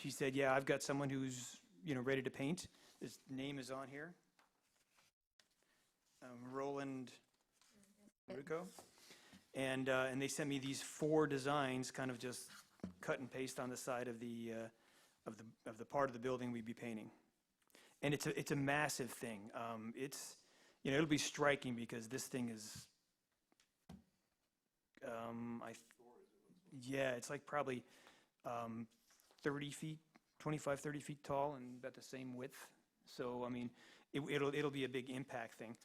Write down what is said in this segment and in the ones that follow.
she said, yeah, I've got someone who's, ready to paint. His name is on here. Roland Rucco. And they sent me these 4 designs, kind of just cut and paste on the side of the part of the building we'd be painting. And it's a massive thing. It'll be striking because this thing is, it's like probably 30 feet, 25, 30 feet tall and about the same width. So, I mean, it'll be a big impact thing.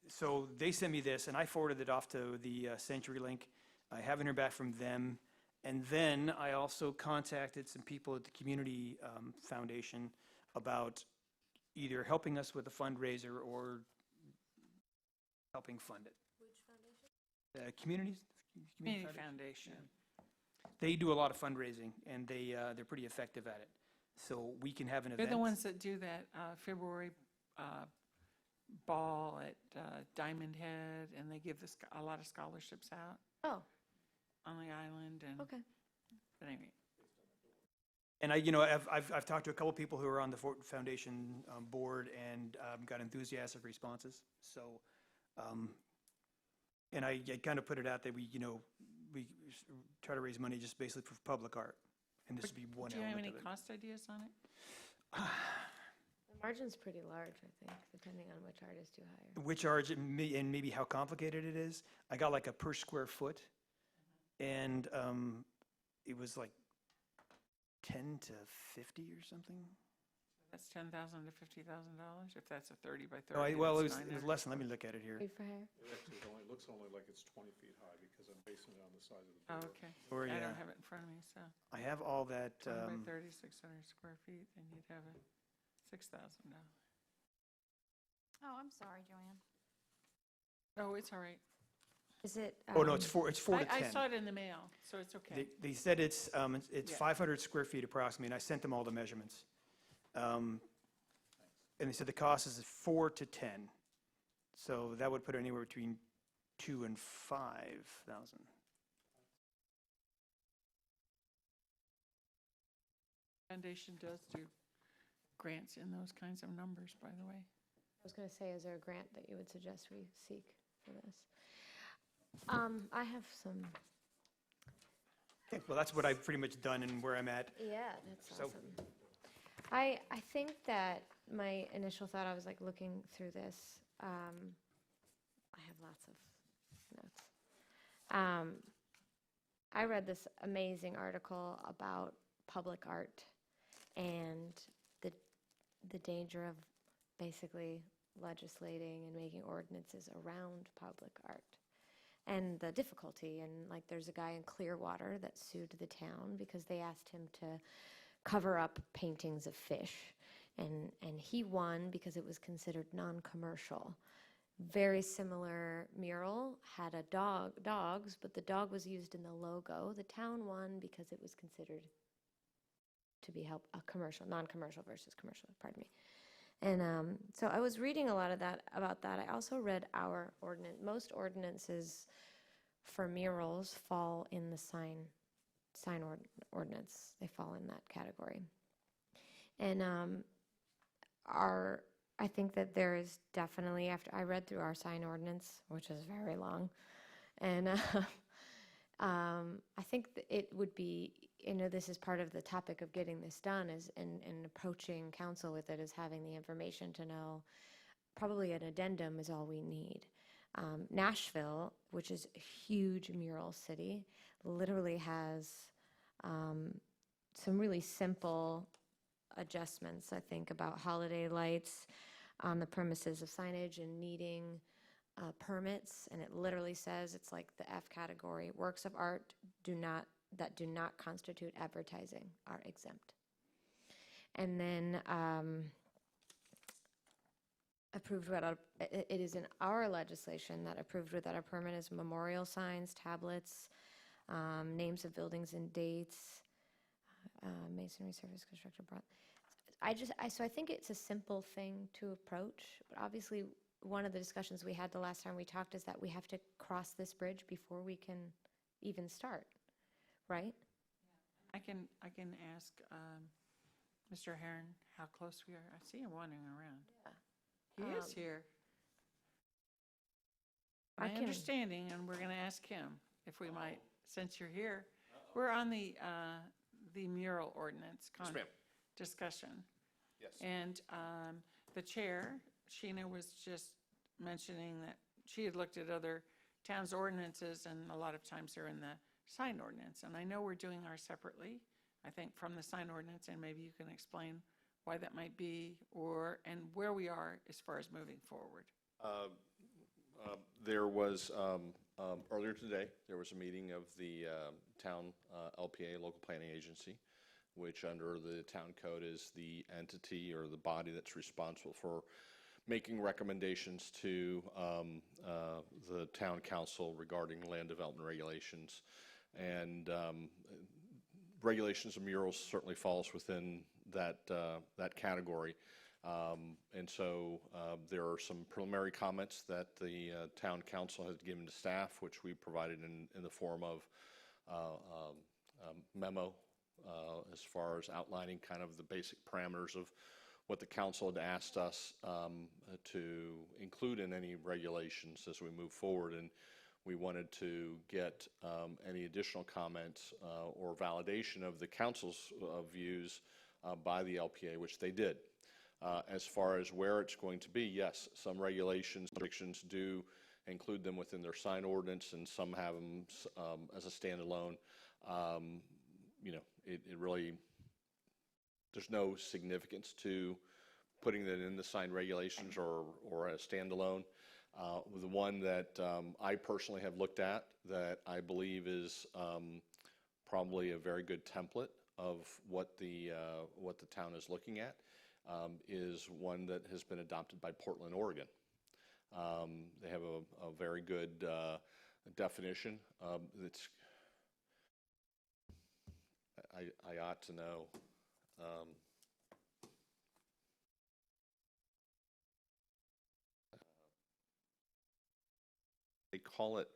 So they sent me this, and I forwarded it off to the CenturyLink. I haven't heard back from them. And then I also contacted some people at the Community Foundation about either helping us with a fundraiser or helping fund it. Which foundation? Community Foundation. They do a lot of fundraising, and they're pretty effective at it. So we can have an event. They're the ones that do that February ball at Diamond Head, and they give a lot of scholarships out Oh, on the island. And okay. But anyway, And I've talked to a couple people who are on the foundation board and got enthusiastic responses. So, and I kind of put it out that we try to raise money just basically for public art, and this would be one do you have element any of it. cost ideas on it? The margin's pretty large, I think, depending on which art is too high. Which art and maybe how complicated it is. I got like a per square foot, and it was like 10 to 50 or something. That's $10,000 to $50,000 if that's a 30 by 30. Oh, well, it that's was $900. less than. Let me look at it here. Paid for hire? It actually looks only like it's 20 feet high because I'm basing it on the size of the Oh, building. okay. Or, I yeah. don't have it in front of me, so I have all that. 20 by 30, 600 square feet, and you'd have a $6,000. Oh, I'm sorry, Joanne. Oh, it's all right. Is it? Oh no, it's 4 to 10. I saw it in the mail, so it's okay. They said it's Yeah. 500 square feet approximately, and I sent them all the measurements. And they said the cost is 4 to 10, so that would put it anywhere between 2 and 5,000. Foundation does do grants in those kinds of numbers, by the way. I was going to say, is there a grant that you would suggest we seek for this? I have some. Okay, well, that's what I've pretty much done and where I'm at. Yeah, that's So- awesome. I think that my initial thought, I was like looking through this. I have lots of notes. I read this amazing article about public art and the danger of basically legislating and making ordinances around public art and the difficulty. And like there's a guy in Clearwater that sued the town because they asked him to cover up paintings of fish, and he won because it was considered non-commercial. Very similar mural had a dogs, but the dog was used in the logo. The town won because it was considered to be a commercial, non-commercial versus commercial, pardon me. And so I was reading a lot of that about that. I also read our ordinance. Most ordinances for murals fall in the sign ordinance. They fall in that category. And I think that there is definitely, after I read through our sign ordinance, which is very long, and I think that it would be, this is part of the topic of getting this done is and approaching council with it is having the information to know. Probably an addendum is all we need. Nashville, which is a huge mural city, literally has some really simple adjustments, I think, about holiday lights on the premises of signage and needing permits, and it literally says it's like the F category: works of art that do not constitute advertising are exempt. And then approved without it is in our legislation that approved without a permit is memorial signs, tablets, names of buildings and dates, masonry service construction. So I think it's a simple thing to approach, but obviously one of the discussions we had the last time we talked is that we have to cross this bridge before we can even start, right? I can ask Mr. Heron how close we are. I see him wandering around. He is here. I My can- understanding, and we're going to ask him if we might, since you're here, we're on the mural ordinance ma'am. discussion. Yes. And the chair, Sheena, was just mentioning that she had looked at other towns' ordinances, and a lot of times they're in the sign ordinance. And I know we're doing ours separately, I think, from the sign ordinance, and maybe you can explain why that might be, and where we are as far as moving forward. There was, earlier today, there was a meeting of the town LPA, Local Planning Agency, which under the town code is the entity or the body that's responsible for making recommendations to the town council regarding land development regulations. And regulations of murals certainly falls within that category. And so there are some preliminary comments that the town council has given to staff, which we provided in the form of memo as far as outlining kind of the basic parameters of what the council had asked us to include in any regulations as we move forward. And we wanted to get any additional comments or validation of the council's views by the LPA, which they did. As far as where it's going to be, yes, some regulations, restrictions do include them within their sign ordinance, and some have them as a standalone. It really, there's no significance to putting that in the sign regulations or a standalone. The one that I personally have looked at that I believe is probably a very good template of what the town is looking at is one that has been adopted by Portland, Oregon. They have a very good definition. I ought to know. They call it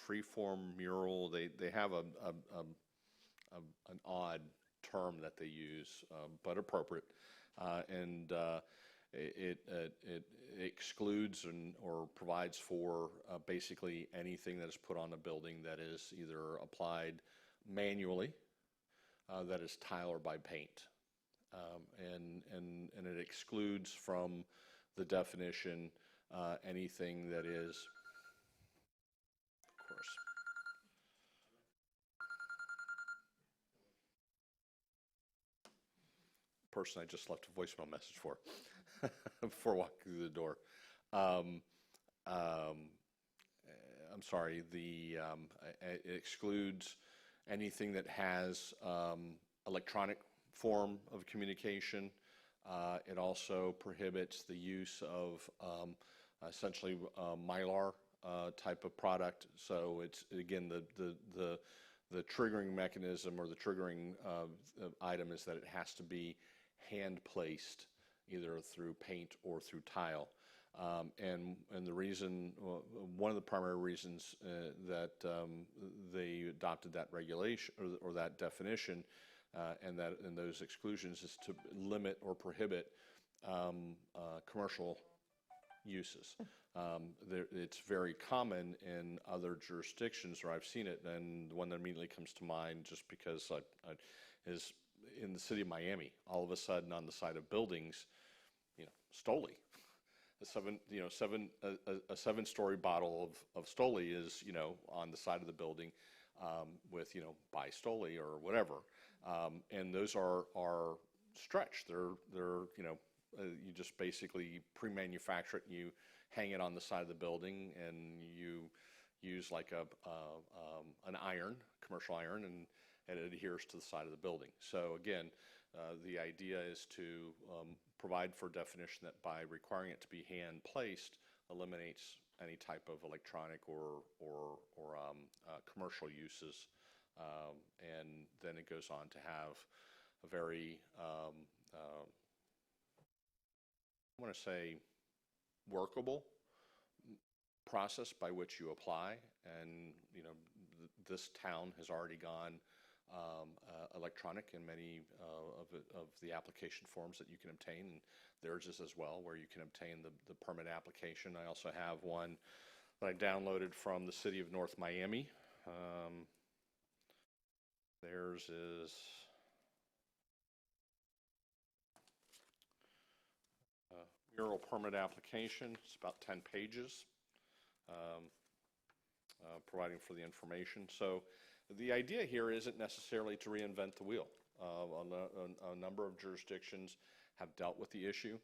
freeform mural. They have an odd term that they use, but appropriate. And it excludes or provides for basically anything that is put on a building that is either applied manually, that is tile or by paint. And it excludes from the definition anything that is, of course, person I just left a voicemail message for before walking through the door. I'm sorry, it excludes anything that has electronic form of communication. It also prohibits the use of essentially Mylar type of product. So it's, again, the triggering mechanism or the triggering item is that it has to be hand placed either through paint or through tile. And the reason, one of the primary reasons that they adopted that regulation or that definition and those exclusions is to limit or prohibit commercial uses. It's very common in other jurisdictions where I've seen it, and the one that immediately comes to mind, just because is in the city of Miami. All of a sudden, on the side of buildings, Stoli. A 7-story bottle of Stoli is, on the side of the building with, buy Stoli or whatever. And those are stretched. They're you just basically pre-manufacture it and you hang it on the side of the building, and you use like an iron, commercial iron, and it adheres to the side of the building. So again, the idea is to provide for a definition that by requiring it to be hand placed eliminates any type of electronic or commercial uses, and then it goes on to have a very I want to say workable process by which you apply. And this town has already gone electronic in many of the application forms that you can obtain, and theirs is as well, where you can obtain the permit application. I also have one that I downloaded from the city of North Miami. Theirs is mural permit application. It's about 10 pages, providing for the information. So the idea here isn't necessarily to reinvent the wheel. A number of jurisdictions have dealt with the issue.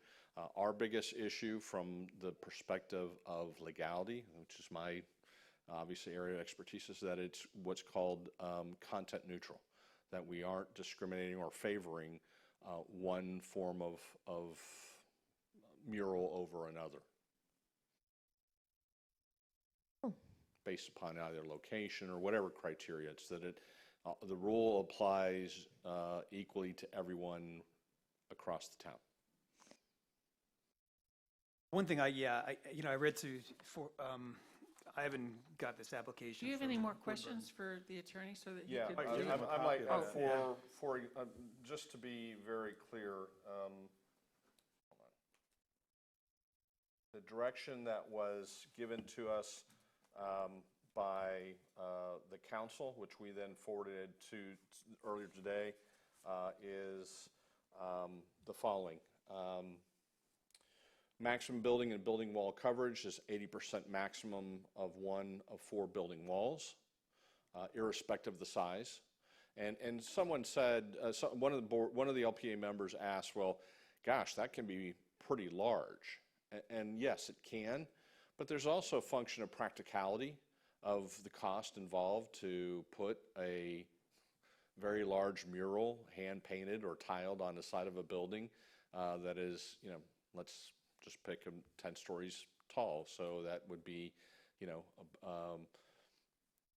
Our biggest issue from the perspective of legality, which is my obviously area of expertise, is that it's what's called content neutral, that we aren't discriminating or favoring one form of mural over another based upon either location or whatever criteria. It's that the rule applies equally to everyone across the town. One thing I read I haven't got this application. Do you have from any more Woodburn. questions for the attorney so that he Yeah, could? I do give- have a I might, copy of it. for just to be very clear, hold on. The direction that was given to us by the council, which we then forwarded to earlier today, is the following. Maximum building and building wall coverage is 80% maximum of one of 4 building walls, irrespective of the size. And someone said, one of the LPA members asked, well, gosh, that can be pretty large. And yes, it can, but there's also a function of practicality of the cost involved to put a very large mural, hand-painted or tiled on the side of a building that is, let's just pick them 10 stories tall. So that would be,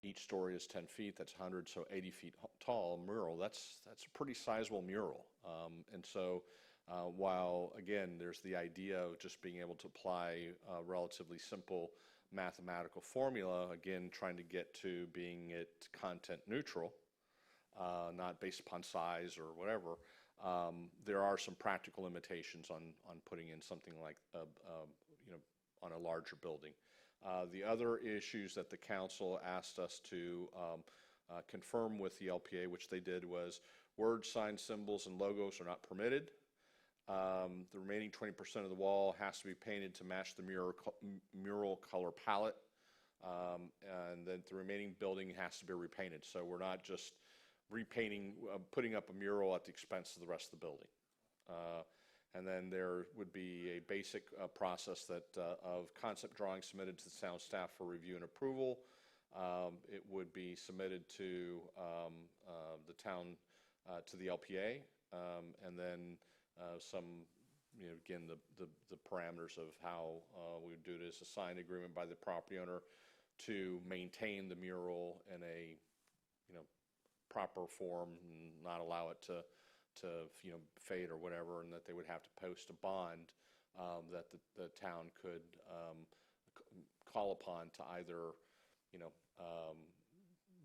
each story is 10 feet, that's 100, so 80 feet tall mural. That's a pretty sizable mural. And so while, again, there's the idea of just being able to apply a relatively simple mathematical formula, again, trying to get to being it content neutral, not based upon size or whatever, there are some practical limitations on putting in something like, on a larger building. The other issues that the council asked us to confirm with the LPA, which they did, was words, signs, symbols, and logos are not permitted. The remaining 20% of the wall has to be painted to match the mural color palette. And then the remaining building has to be repainted. So we're not just repainting, putting up a mural at the expense of the rest of the building. And then there would be a basic process of concept drawings submitted to the town staff for review and approval. It would be submitted to the town, to the LPA, and then some, again, the parameters of how we would do it is a signed agreement by the property owner to maintain the mural in a, proper form and not allow it to fade or whatever, and that they would have to post a bond that the town could call upon to either,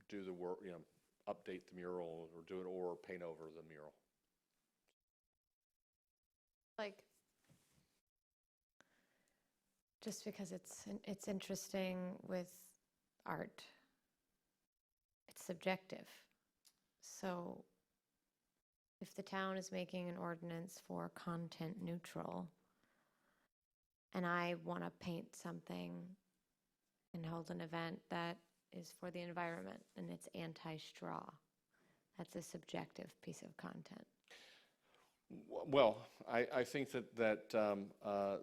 do the work, update the mural or do it or paint over the mural. Like, just because it's interesting with art, it's subjective. So if the town is making an ordinance for content neutral, and I want to paint something and hold an event that is for the environment and it's anti-straw, that's a subjective piece of content. Well, I think that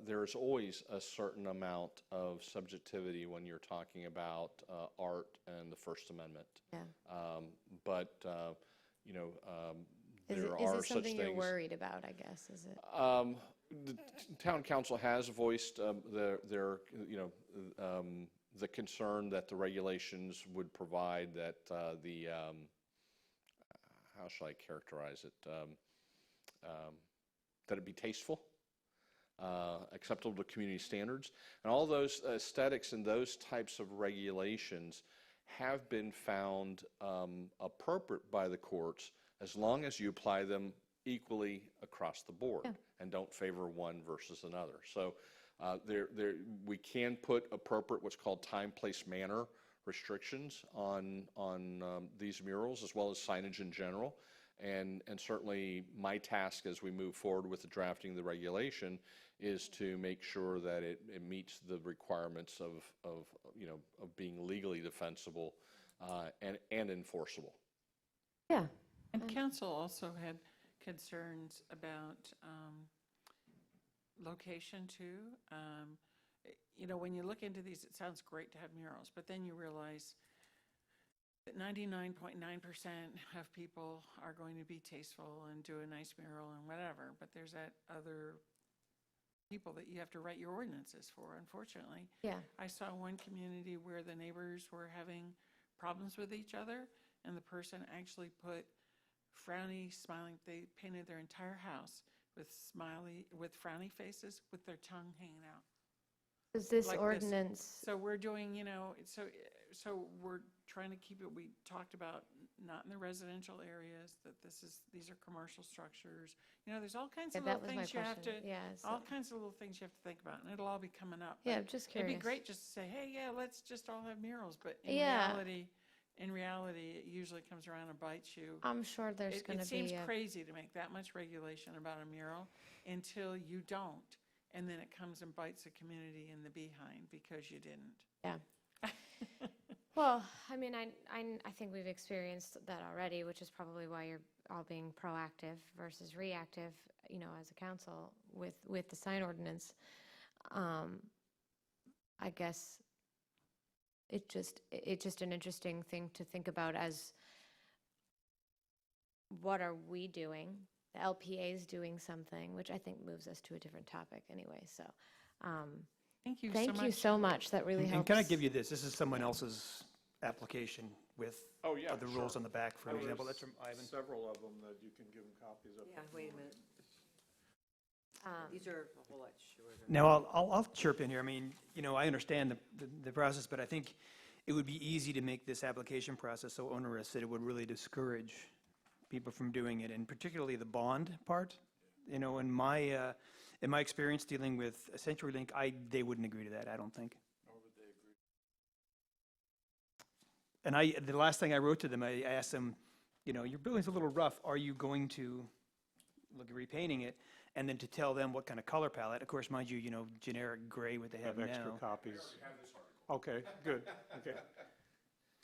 there's always a certain amount of subjectivity when you're talking about art and the First Amendment. Yeah. But Is there it are such something you're things. worried about, I guess, is it? The town council has voiced the concern that the regulations would provide that how shall I characterize it? That it be tasteful, acceptable to community standards. And all those aesthetics and those types of regulations have been found appropriate by the courts as long as you apply them equally across the board and don't favor one versus another. So we can put appropriate, what's called time, place, manner restrictions on these murals, as well as signage in general. And certainly my task as we move forward with the drafting of the regulation is to make sure that it meets the requirements of being legally defensible and enforceable. Yeah. And council also had concerns about location too. When you look into these, it sounds great to have murals, but then you realize that 99.9% of people are going to be tasteful and do a nice mural and whatever, but there's that other people that you have to write your ordinances for, unfortunately. Yeah. I saw one community where the neighbors were having problems with each other, and the person actually put frowny, smiling, they painted their entire house with frowny faces with their tongue hanging out. Is this Like this. ordinance, So we're doing, so we're trying to keep it, we talked about not in the residential areas, that these are commercial structures. There's all kinds yeah, of that little was my things you have to, question. Yeah. all kinds of little things you have to think about, and it'll all be coming up. Yeah, But I'm just it'd curious. be great just to say, hey, yeah, let's just all have murals, but Yeah. in reality, it usually comes around and bites you. I'm sure there's going It to seems be a, crazy to make that much regulation about a mural until you don't, and then it comes and bites the community in the behind because you didn't. yeah. Well, I mean, I think we've experienced that already, which is probably why you're all being proactive versus reactive, as a council with the sign ordinance. I guess it's just an interesting thing to think about as what are we doing? The LPA is doing something, which I think moves us to a different topic anyway. So, Thank you so thank much. you so much. That really helps. And can I give you this? This is someone else's application with Oh, yeah, the rules on the back, for example. That's from Ivan. Several of them that you can give them copies of. Yeah, wait a minute. These are a whole lot shorter. Now, I'll chirp in here. I mean, I understand the process, but I think it would be easy to make this application process so onerous that it would really discourage people from doing it, and particularly the bond part. In my experience dealing with CenturyLink, they wouldn't agree to that, I don't think. Nor would they agree. And the last thing I wrote to them, I asked them, your building's a little rough. Are you going to look at repainting it? And then to tell them what kind of color palette. Of course, mind you, generic gray, what they have Have extra now. copies. Have this article. Okay, good, okay.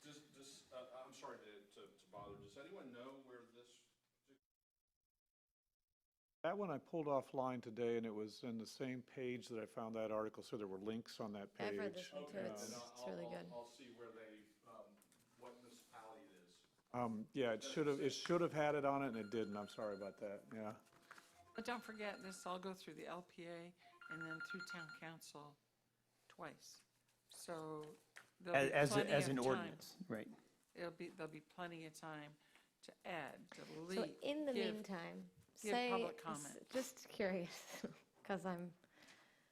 I'm sorry to bother. Does anyone know where this? That one I pulled offline today, and it was in the same page that I found that article, so there were links on that page. I've read this one too. Okay, It's then really good. I'll see where what municipality it is. Yeah, it should have had it on it, and it didn't. I'm sorry about that, yeah. But don't forget, this all go through the LPA and then through town council twice. So there'll be As plenty an of time. ordinance, right. There'll be plenty of time to add, So delete. in the give- meantime, give say, public comment. just curious, because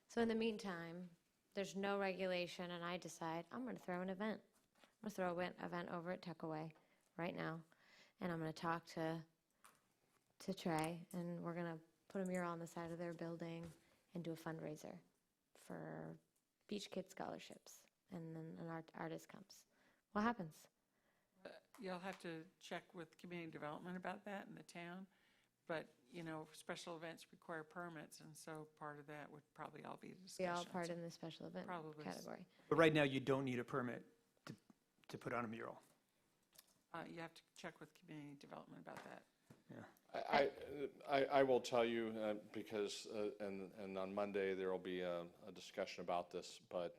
so in the meantime, there's no regulation and I decide I'm going to throw an event. I'm going to throw an event over at Tuckaway right now. And I'm going to talk to Trey, and we're going to put a mural on the side of their building and do a fundraiser for Beach Kid scholarships. And then an artist comes. What happens? You'll have to check with community development about that in the town. But, special events require permits, and so part of that would probably all be Be discussion. all part in the special event Probably. category. But right now, you don't need a permit to put on a mural. You have to check with community development about that. I will tell you, because, and on Monday, there will be a discussion about this, but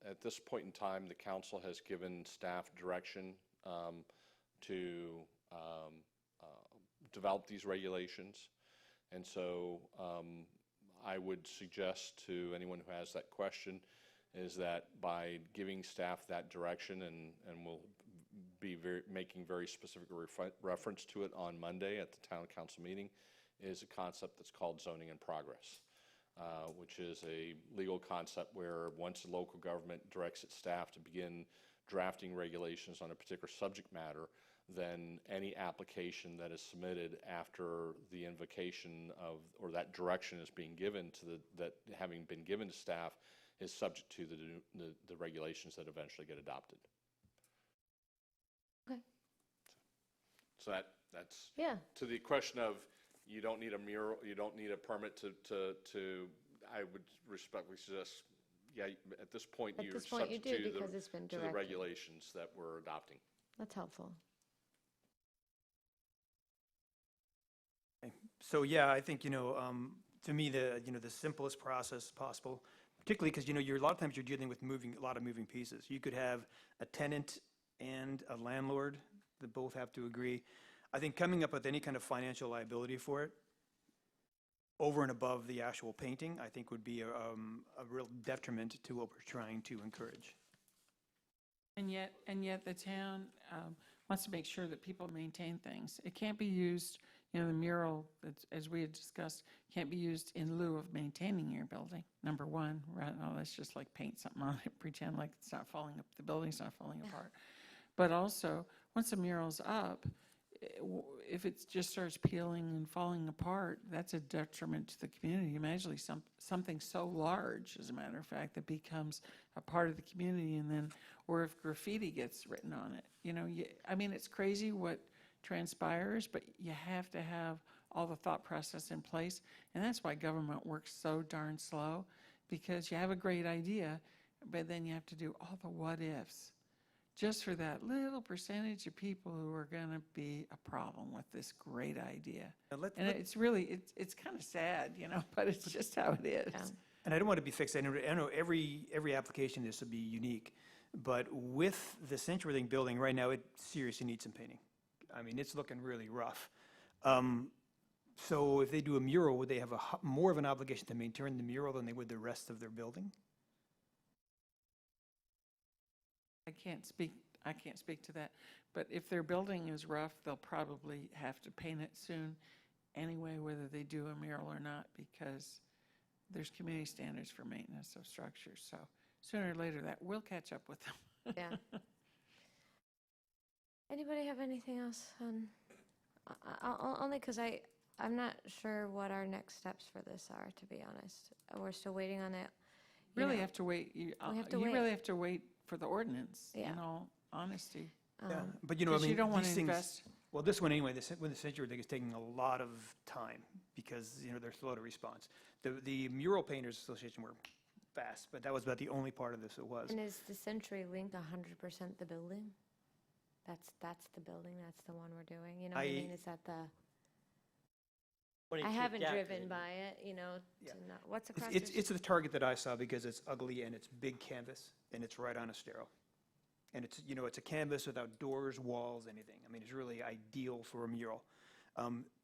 at this point in time, the council has given staff direction to develop these regulations. And so I would suggest to anyone who has that question is that by giving staff that direction, and we'll be making very specific reference to it on Monday at the town council meeting, is a concept that's called zoning in progress, which is a legal concept where once the local government directs its staff to begin drafting regulations on a particular subject matter, then any application that is submitted after the invocation of, or that direction is being given to that having been given to staff, is subject to the regulations that eventually get adopted. Okay. So that's Yeah. to the question of, you don't need a mural, you don't need a permit I would respectfully suggest, yeah, at this point, At you're this point, you subject do to because it's been the directed. regulations that we're adopting. That's helpful. So, yeah, I think, to me, the simplest process possible, particularly because, a lot of times you're dealing with a lot of moving pieces. You could have a tenant and a landlord that both have to agree. I think coming up with any kind of financial liability for it, over and above the actual painting, I think would be a real detriment to what we're trying to encourage. And yet the town wants to make sure that people maintain things. It can't be used, the mural, as we had discussed, can't be used in lieu of maintaining your building, number one. Right? Oh, let's just like paint something on it, pretend like it's not falling up, the building's not falling apart. But also, once the mural's up, if it just starts peeling and falling apart, that's a detriment to the community. Imagine something so large, as a matter of fact, that becomes a part of the community, and then, or if graffiti gets written on it. It's crazy what transpires, but you have to have all the thought process in place, and that's why government works so darn slow, because you have a great idea, but then you have to do all the what ifs, just for that little percentage of people who are going to be a problem with this great idea. And it's really, it's kind of sad, but it's just how it is. Yeah. And I don't want to be fixated. I know every application is to be unique, but with the CenturyLink building right now, it seriously needs some painting. It's looking really rough. So if they do a mural, would they have more of an obligation to maintain the mural than they would the rest of their building? I can't speak to that, but if their building is rough, they'll probably have to paint it soon anyway, whether they do a mural or not, because there's community standards for maintenance of structures. So sooner or later, that will catch up with them. Yeah. Anybody have anything else on? Only because I'm not sure what our next steps for this are, to be honest. We're still waiting on it. Really have to wait. You wait. really have to wait for the ordinance, Yeah. in all honesty. Yeah, but Because you don't want these to things. invest. Well, this one anyway, with the CenturyLink is taking a lot of time because, they're slow to response. The Mural Painters Association were fast, but that was about the only part of this it was. And is the CenturyLink 100% the building? That's the building, that's the one we're doing, what I mean? Is that I haven't driven by it, Yeah. to know, what's across It's the target that I saw because it's ugly and it's big canvas and it's right on a stero. And it's a canvas without doors, walls, anything. It's really ideal for a mural.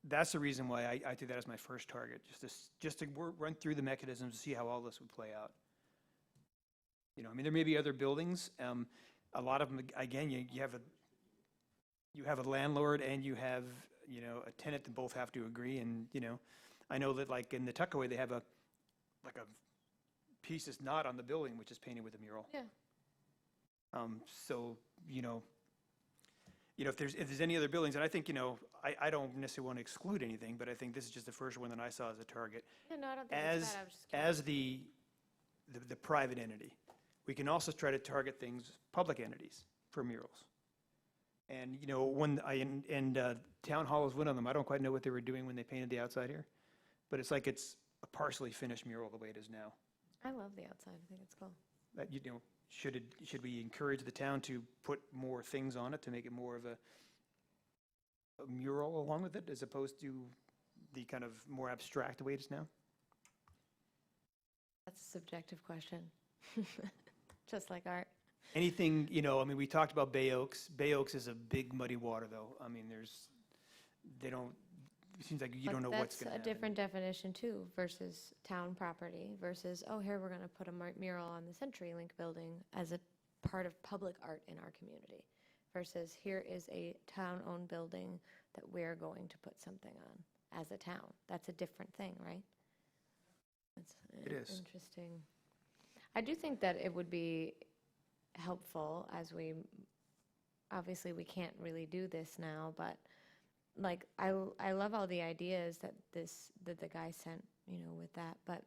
That's the reason why I took that as my first target, just to run through the mechanisms to see how all this would play out. There may be other buildings. A lot of them, again, you have a landlord and you have, a tenant that both have to agree. And, I know that like in the Tuckaway, they have a piece that's not on the building, which is painted with a mural. Yeah. So, if there's any other buildings, and I think, I don't necessarily want to exclude anything, but I think this is just the first one that I saw as a target. Yeah, no, I don't think it's bad, I was just curious. As the private entity, we can also try to target things, public entities, for murals. And, Town Hall is one of them. I don't quite know what they were doing when they painted the outside here, but it's like it's a partially finished mural the way it is now. I love the outside, I think it's cool. That, should we encourage the town to put more things on it to make it more of a mural along with it, as opposed to the kind of more abstract way it is now? That's a subjective question, just like art. Anything, we talked about Bay Oaks. Bay Oaks is a big muddy water, though. It seems like you don't know what's going to happen. That's a different definition too, versus town property, versus, oh, here we're going to put a mural on the CenturyLink building as a part of public art in our community, versus here is a town-owned building that we're going to put something on as a town. That's a different thing, right? It is. Interesting. I do think that it would be helpful as obviously we can't really do this now, but like, I love all the ideas that the guy sent, with that, but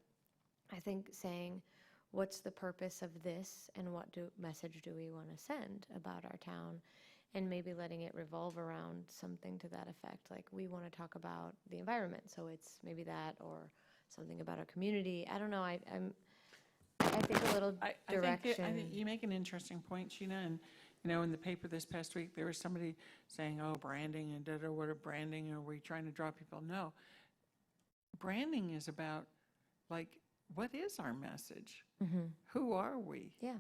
I think saying, what's the purpose of this and what message do we want to send about our town? And maybe letting it revolve around something to that effect. Like, we want to talk about the environment, so it's maybe that, or something about our community. I don't know, I think a little direction. I think you make an interesting point, Sheena, and, in the paper this past week, there was somebody saying, oh, branding and da-da, what are branding, are we trying to draw people? No. Branding is about, like, what is our message? Who are we? Yeah.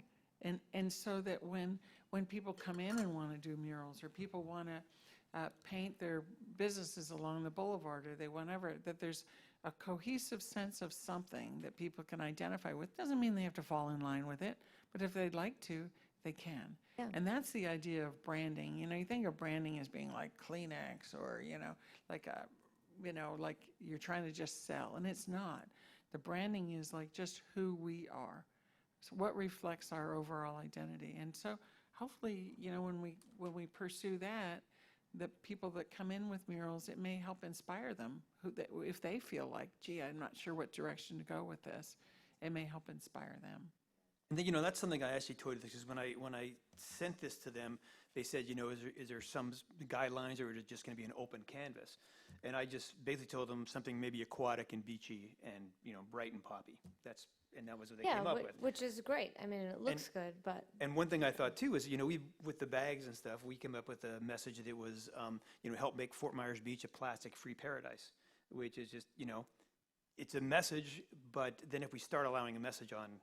And so that when people come in and want to do murals, or people want to paint their businesses along the boulevard, or they whatever, that there's a cohesive sense of something that people can identify with. Doesn't mean they have to fall in line with it, but if they'd like to, they can. Yeah. And that's the idea of branding. You think of branding as being like Kleenex, or, like like you're trying to just sell, and it's not. The branding is like just who we are. So what reflects our overall identity. And so hopefully, when we pursue that, the people that come in with murals, it may help inspire them. If they feel like, gee, I'm not sure what direction to go with this, it may help inspire them. And then, that's something I actually told, because when I sent this to them, they said, is there some guidelines, or is it just going to be an open canvas? And I just basically told them something maybe aquatic and beachy and, bright and poppy. And that was what they came up with. Which is great. I mean, it looks good, but. And one thing I thought too is, we, with the bags and stuff, we came up with a message that was, help make Fort Myers Beach a plastic-free paradise, which is just, it's a message, but then if we start allowing a message on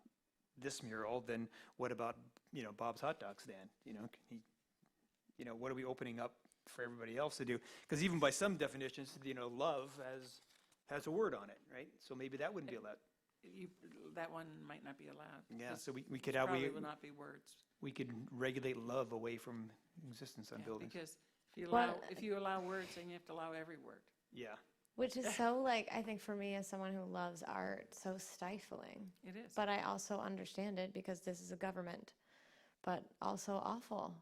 this mural, then what about, Bob's hot dog stand? What are we opening up for everybody else to do? Because even by some definitions, love has a word on it, right? So maybe that wouldn't be allowed. That one might not be allowed. Yeah, so we could probably will not be words. We could regulate love away from existence on Yeah, buildings. because if Well, you allow words, then you have to allow every word. Yeah. Which is so, I think for me as someone who loves art, so stifling. It is. But I also understand it because this is a government, but also awful.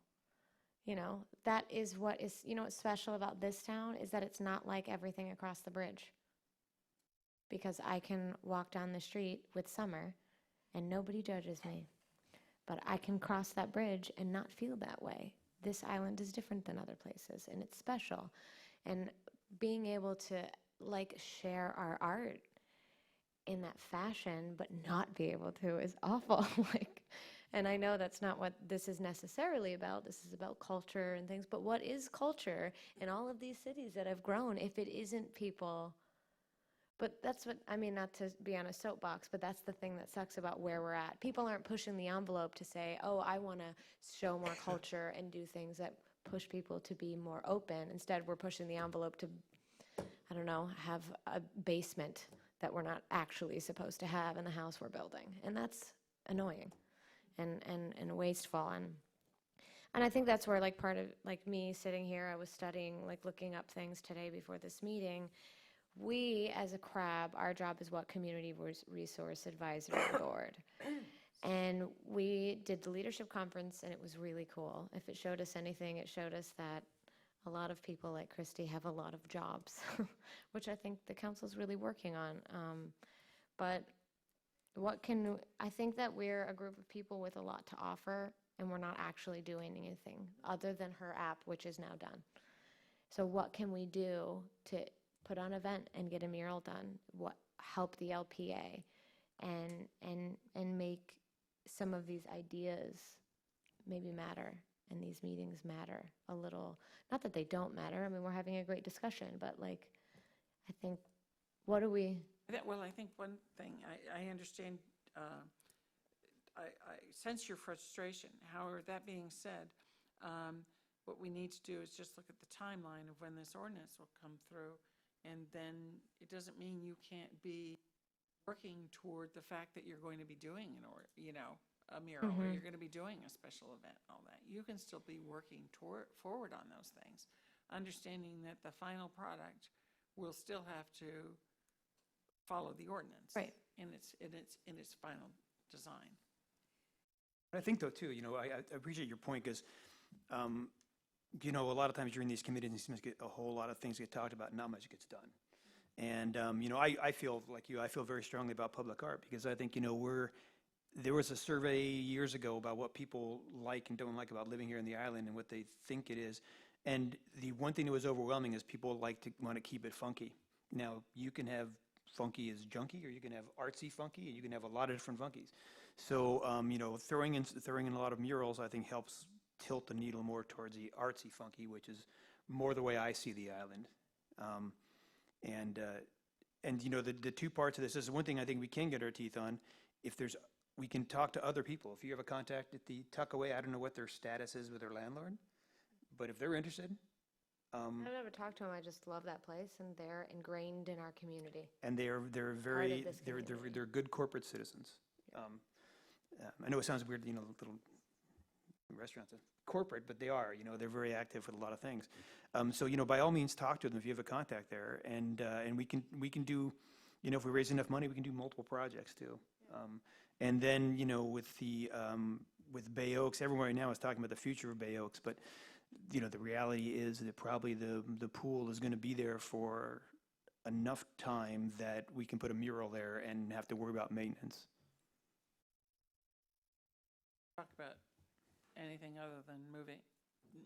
That is what is, what's special about this town is that it's not like everything across the bridge. Because I can walk down the street with Summer and nobody judges me. But I can cross that bridge and not feel that way. This island is different than other places, and it's special. And being able to share our art in that fashion but not be able to is awful. And I know that's not what this is necessarily about. This is about culture and things, but what is culture in all of these cities that have grown if it isn't people? But that's what, not to be on a soapbox, but that's the thing that sucks about where we're at. People aren't pushing the envelope to say, oh, I want to show more culture and do things that push people to be more open. Instead, we're pushing the envelope to, I don't know, have a basement that we're not actually supposed to have in the house we're building. And that's annoying and wasteful. And I think that's where, part of, me sitting here, I was studying, looking up things today before this meeting. We, as a CRAB, our job is what? Community Resource Advisory Board. And we did the leadership conference, and it was really cool. If it showed us anything, it showed us that a lot of people like Christy have a lot of jobs, which I think the council's really working on. But I think that we're a group of people with a lot to offer, and we're not actually doing anything other than her app, which is now done. So what can we do to put on an event and get a mural done? Help the LPA and make some of these ideas maybe matter, and these meetings matter a little. Not that they don't matter. We're having a great discussion, but I think, what do we? Well, I think one thing, I understand, I sense your frustration. However, that being said, what we need to do is just look at the timeline of when this ordinance will come through. And then it doesn't mean you can't be working toward the fact that you're going to be doing a mural, or you're going to be doing a special event and all that. You can still be working forward on those things, understanding that the final product will still have to follow the ordinance, right, in its final design. I think though, too, I appreciate your point, because, a lot of times during these committees, it seems to get a whole lot of things get talked about, not much gets done. And, I feel like you, I feel very strongly about public art, because I think, there was a survey years ago about what people like and don't like about living here in the island and what they think it is. And the one thing that was overwhelming is people want to keep it funky. Now, you can have funky as junky, or you can have artsy funky, and you can have a lot of different funkies. So, throwing in a lot of murals, I think, helps tilt the needle more towards the artsy funky, which is more the way I see the island. The two parts of this is one thing I think we can get our teeth on. We can talk to other people. If you have a contact at the Tuckaway, I don't know what their status is with their landlord, but if they're interested, I've never talked to them. I just love that place, and they're ingrained in our community. and they're very, this community. they're good corporate citizens. I know it sounds weird, little restaurants are corporate, but they are, they're very active with a lot of things. So, by all means, talk to them if you have a contact there, and we can do, if we raise enough money, we can do multiple projects too. And then, with Bay Oaks, everyone right now is talking about the future of Bay Oaks, but, the reality is that probably the pool is going to be there for enough time that we can put a mural there and have to worry about maintenance. Talk about anything other than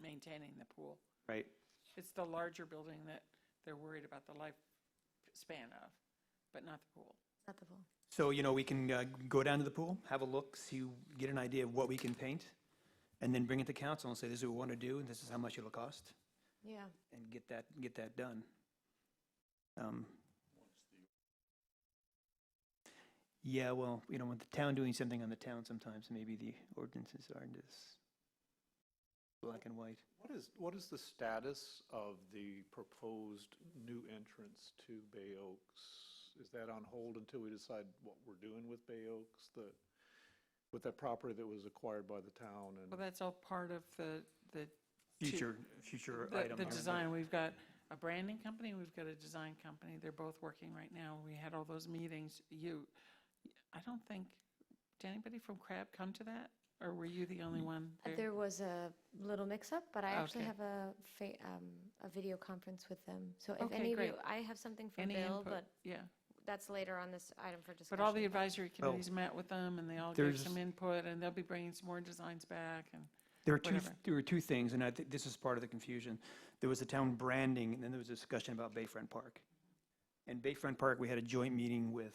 maintaining the pool. Right. It's the larger building that they're worried about the lifespan of, but not the pool. Not the pool. So, we can go down to the pool, have a look, get an idea of what we can paint, and then bring it to council and say, this is what we want to do, and this is how much it'll cost, Yeah. and get that done. Yeah, well, with the town doing something on the town, sometimes maybe the ordinances aren't as black and white. What is the status of the proposed new entrance to Bay Oaks? Is that on hold until we decide what we're doing with Bay Oaks, with that property that was acquired by the town? Well, that's all part of the Future item. the design. We've got a branding company, we've got a design company. They're both working right now. We had all those meetings. I don't think, did anybody from Crab come to that? Or were you the only one there? There was a little mix-up, but I actually Okay. have a video conference with them. So if Okay, any of you, great. I have something from Any Bill, input? but Yeah, that's later on this item for discussion. but all the advisory committees met with them, and they all gave There's- some input, and they'll be bringing some more designs back, and There whatever. were two things, and I think this is part of the confusion. There was the town branding, and then there was a discussion about Bayfront Park. And Bayfront Park, we had a joint meeting with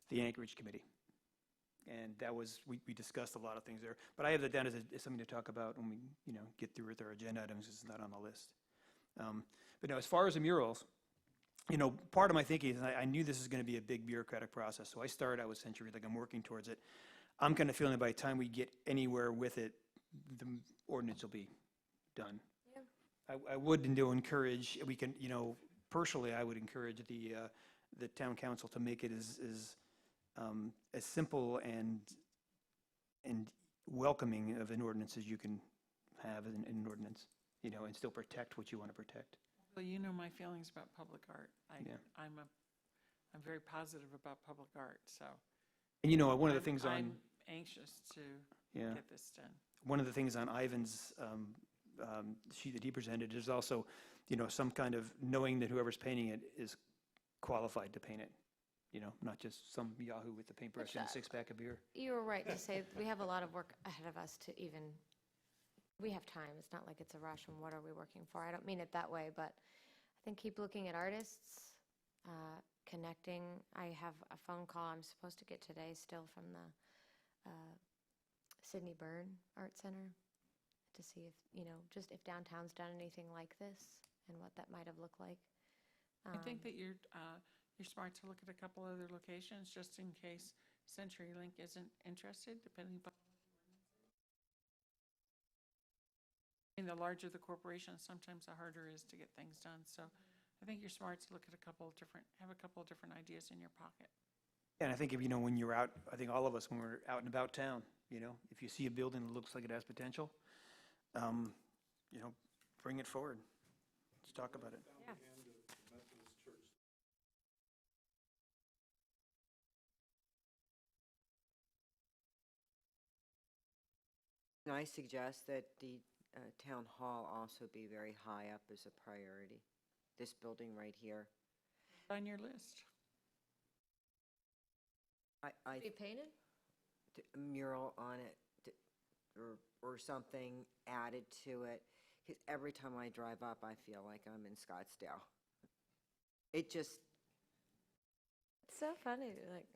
the Anchorage Committee. And that was, we discussed a lot of things there. But I have that down as something to talk about when we, get through with our agenda items. It's not on the list. But now, as far as the murals, part of my thinking is I knew this is going to be a big bureaucratic process. So I started out with Century, like I'm working towards it. I'm kind of feeling by the time we get anywhere with it, the ordinance will be done. Yeah. I would encourage, we can, personally, I would encourage the town council to make it as simple and welcoming of an ordinance as you can have in an ordinance, and still protect what you want to protect. well, you know my feelings about public art. Yeah. I'm very positive about public art, so. And one of the things on, I'm anxious to yeah, get this done. one of the things on Ivan's sheet that he presented is also, some kind of knowing that whoever's painting it is qualified to paint it. Not just some yahoo with the paintbrush and a six-pack of beer. You were right to say we have a lot of work ahead of us to even, we have time. It's not like it's a rush and what are we working for? I don't mean it that way, but I think keep looking at artists, connecting. I have a phone call I'm supposed to get today still from the Sydney Byrne Art Center to see if, just if downtown's done anything like this and what that might have looked like. I think that you're smart to look at a couple other locations, just in case CenturyLink isn't interested, depending upon. The larger the corporation, sometimes the harder it is to get things done. So I think you're smart to look at have a couple of different ideas in your pocket. And I think if, when you're out, I think all of us, when we're out and about town, if you see a building that looks like it has potential, bring it forward. Let's talk about it. Yeah. And I suggest that the town hall also be very high up as a priority. This building right here. On your list. I Be painted? a mural on it or something added to it. Because every time I drive up, I feel like I'm in Scottsdale. It just, It's so funny, like,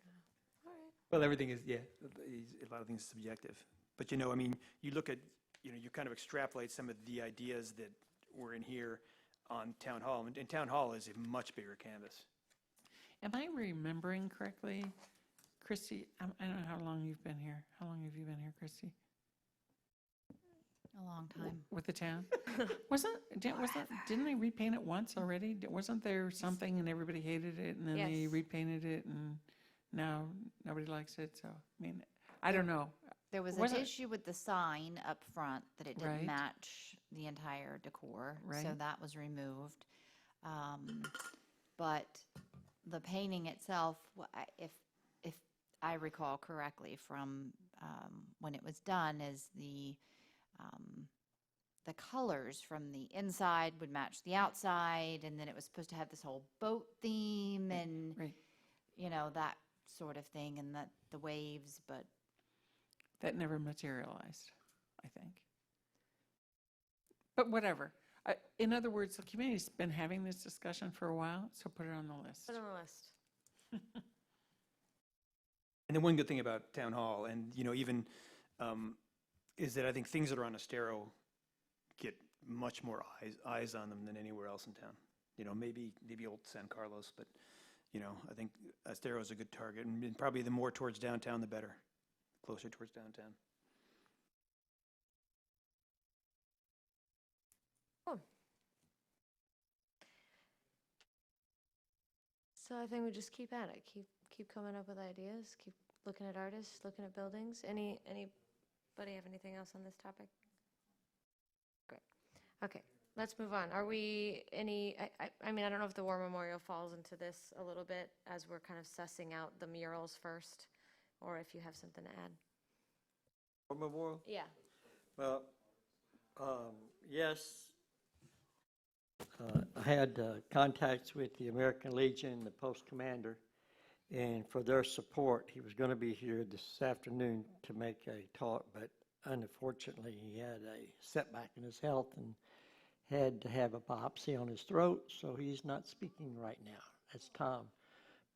all right. Well, everything is, yeah, a lot of things are subjective. But, I mean, you look at, you kind of extrapolate some of the ideas that were in here on Town Hall, and Town Hall is a much bigger canvas. Am I remembering correctly, Christy? I don't know how long you've been here. How long have you been here, Christy? A long time. With the town? Didn't they repaint it once already? Wasn't there something and everybody hated it and then they Yes. repainted it and now nobody likes it? So, I mean, I don't know. There was an Wasn't- issue with the sign up front that it Right. didn't match the entire decor. So Right. that was removed. But the painting itself, if I recall correctly from when it was done, is the colors from the inside would match the outside, and then it was supposed to have this whole boat theme and Right. that sort of thing, and the waves, but That never materialized, I think. But whatever. In other words, the community's been having this discussion for a while, so put it on the list. Put on the list. And the one good thing about Town Hall, and, even, is that I think things that are on Estero get much more eyes on them than anywhere else in town. Maybe old San Carlos, but, I think Estero is a good target, and probably the more towards downtown, the better, closer towards downtown. So I think we just keep at it, keep coming up with ideas, keep looking at artists, looking at buildings. Anybody have anything else on this topic? Great. Okay, let's move on. Are we I mean, I don't know if the War Memorial falls into this a little bit as we're kind of sussing out the murals first, or if you have something to add. Memorial? Yeah. Well, yes. I had contacts with the American Legion, the post commander, and for their support. He was going to be here this afternoon to make a talk, but unfortunately he had a setback in his health and had to have a biopsy on his throat, so he's not speaking right now. That's Tom.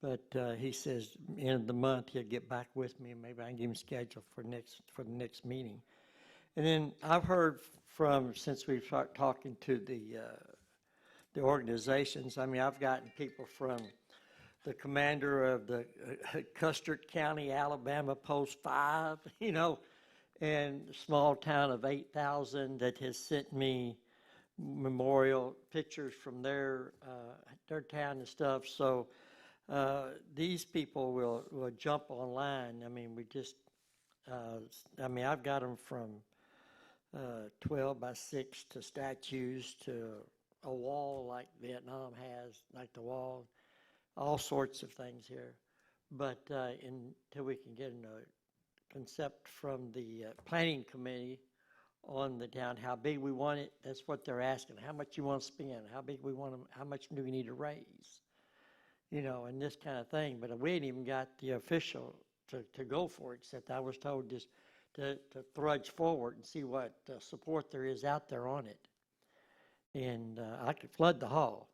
But he says end of the month he'll get back with me, and maybe I can give him a schedule for the next meeting. And then I've heard from, since we've started talking to the organizations, I mean, I've gotten people from the commander of the Custer County, Alabama Post 5, and a small town of 8,000 that has sent me memorial pictures from their town and stuff. So these people will jump online. I mean, I've got them from 12 by 6 to statues to a wall like Vietnam has, like the wall, all sorts of things here. But until we can get a concept from the planning committee on the town, how big we want it, that's what they're asking. How much you want to spend? How big we want them? How much do we need to raise? And this kind of thing. But we ain't even got the official to go for it, except I was told just to trudge forward and see what support there is out there on it. And I could flood the hall.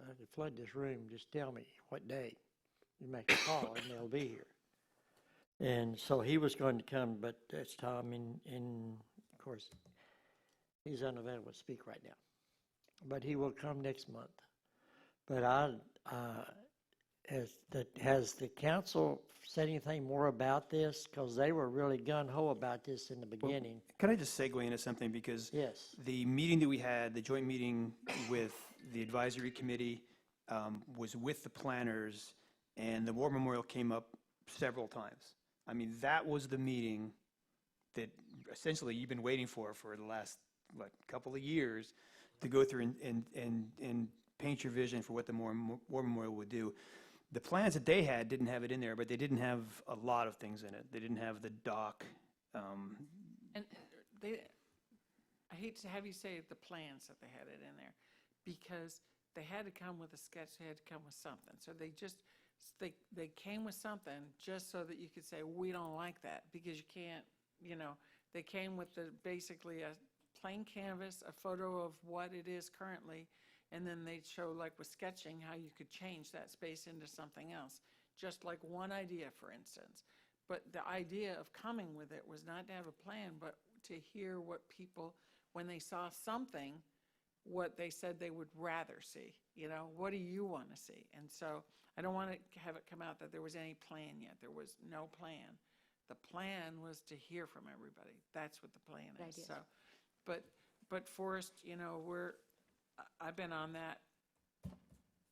I could flood this room. Just tell me what day. You make a call and they'll be here. And so he was going to come, but that's Tom. And of course, he's unavailable to speak right now. But he will come next month. But has the council said anything more about this? Because they were really gung-ho about this in the beginning. Can I just segue into something? Because Yes. the meeting that we had, the joint meeting with the advisory committee, was with the planners, and the War Memorial came up several times. I mean, that was the meeting that essentially you've been waiting for the last, couple of years to go through and paint your vision for what the War Memorial would do. The plans that they had didn't have it in there, but they didn't have a lot of things in it. They didn't have the dock. And I hate to have you say the plans that they had it in there, because they had to come with a sketch, they had to come with something. So they came with something just so that you could say, we don't like that, because you can't, they came with basically a plain canvas, a photo of what it is currently, and then they'd show, like with sketching, how you could change that space into something else. Just like one idea, for instance. But the idea of coming with it was not to have a plan, but to hear what people, when they saw something, what they said they would rather see. What do you want to see? And so I don't want to have it come out that there was any plan yet. There was no plan. The plan was to hear from everybody. That's what the plan Good is. idea. So, but Forrest, I've been on that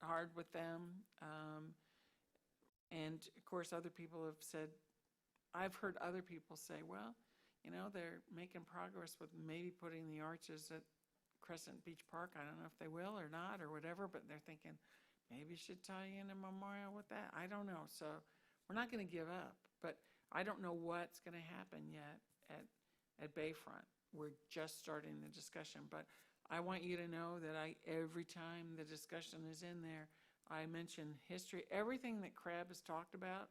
hard with them. And of course, other people have said, I've heard other people say, well, they're making progress with maybe putting the arches at Crescent Beach Park. I don't know if they will or not or whatever, but they're thinking maybe you should tie in a memorial with that. I don't know. So we're not going to give up, but I don't know what's going to happen yet at Bayfront. We're just starting the discussion, but I want you to know that every time the discussion is in there, I mention history, everything that Crab has talked about,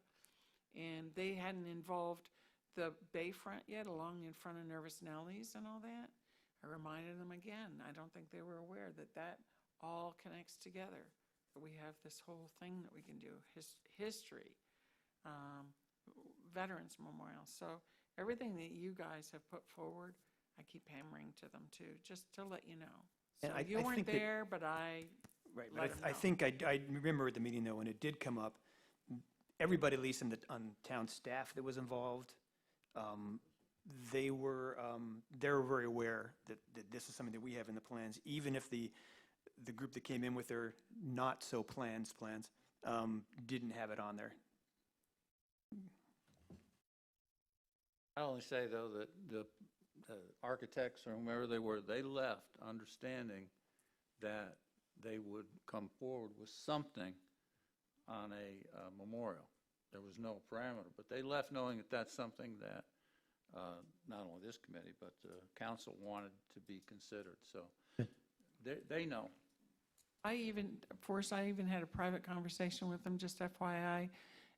and they hadn't involved the Bayfront yet, along in front of Nervous Nellies and all that. I reminded them again. I don't think they were aware that all connects together. That we have this whole thing that we can do, history, Veterans Memorial. So everything that you guys have put forward, I keep hammering to them too, just to let you know. So And you I weren't think that- there, but Right, let but 'em I know. think I remember at the meeting, though, when it did come up, everybody, at least on town staff that was involved, they were very aware that this is something that we have in the plans, even if the group that came in with their not-so-plans didn't have it on there. I only say, though, that the architects or whomever they were, they left understanding that they would come forward with something on a memorial. There was no parameter, but they left knowing that that's something that not only this committee, but the council wanted to be considered. So they know. Forrest, I even had a private conversation with them, just FYI,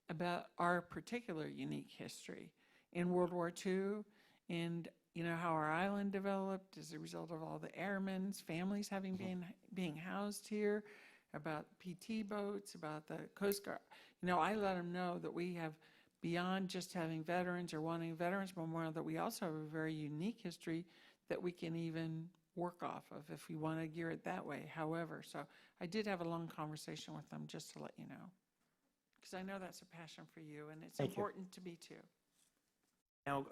about our particular unique history in World War II, and how our island developed as a result of all the airmen's families being housed here, about PT boats, about the Coast Guard. I let them know that we have, beyond just having veterans or wanting a Veterans Memorial, that we also have a very unique history that we can even work off of if we want to gear it that way. However, so I did have a long conversation with them, just to let you know, because I know that's a passion for you, and it's Thank you. important to me too. Now,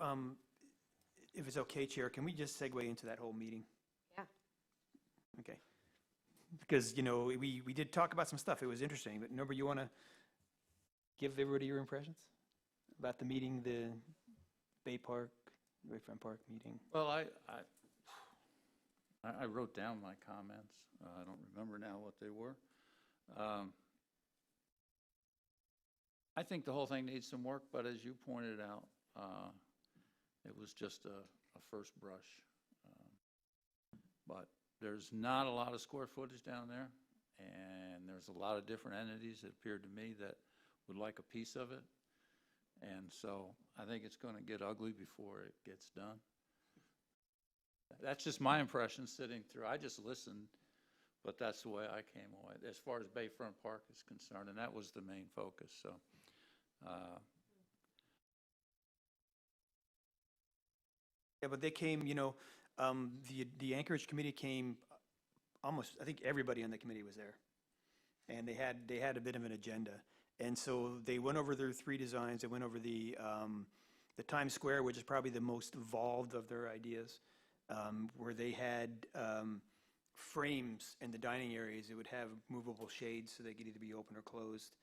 if it's okay, Chair, can we just segue into that whole meeting? Yeah. Okay. Because, we did talk about some stuff. It was interesting. But, Norbert, you want to give everybody your impressions about the meeting, the Bayfront Park meeting? Well, I wrote down my comments. I don't remember now what they were. I think the whole thing needs some work, but as you pointed out, it was just a first brush. But there's not a lot of square footage down there, and there's a lot of different entities, it appeared to me, that would like a piece of it. And so I think it's going to get ugly before it gets done. That's just my impression sitting through. I just listened, but that's the way I came away, as far as Bayfront Park is concerned, and that was the main focus. So Yeah, but they came, the Anchorage Committee came almost, I think everybody on the committee was there. And they had a bit of an agenda. And so they went over their 3 designs. They went over the Times Square, which is probably the most evolved of their ideas, where they had frames in the dining areas that would have movable shades so they could either be open or closed.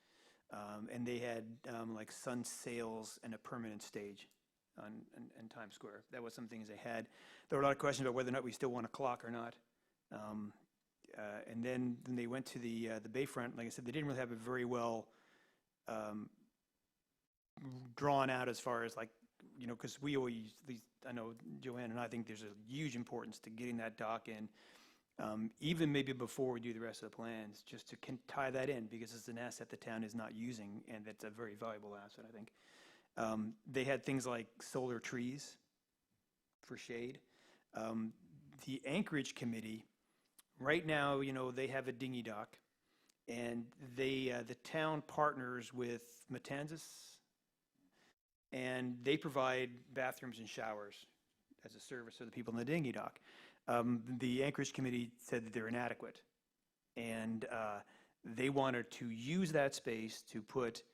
And they had like sun sails and a permanent stage in Times Square. That was some things they had. There were a lot of questions about whether or not we still want a clock or not. And then they went to the Bayfront. Like I said, they didn't really have a very well drawn out as far as like you know, because we always, at least I know Joanne and I think there's a huge importance to getting that dock in, even maybe before we do the rest of the plans, just to tie that in, because it's an asset the town is not using, and that's a very valuable asset, I think. They had things like solar trees for shade. The Anchorage Committee, right now, you know, they have a dinghy dock, and the town partners with Matanzas, and they provide bathrooms and showers as a service to the people in the dinghy dock. The Anchorage Committee said that they're inadequate, and they wanted to use that space to put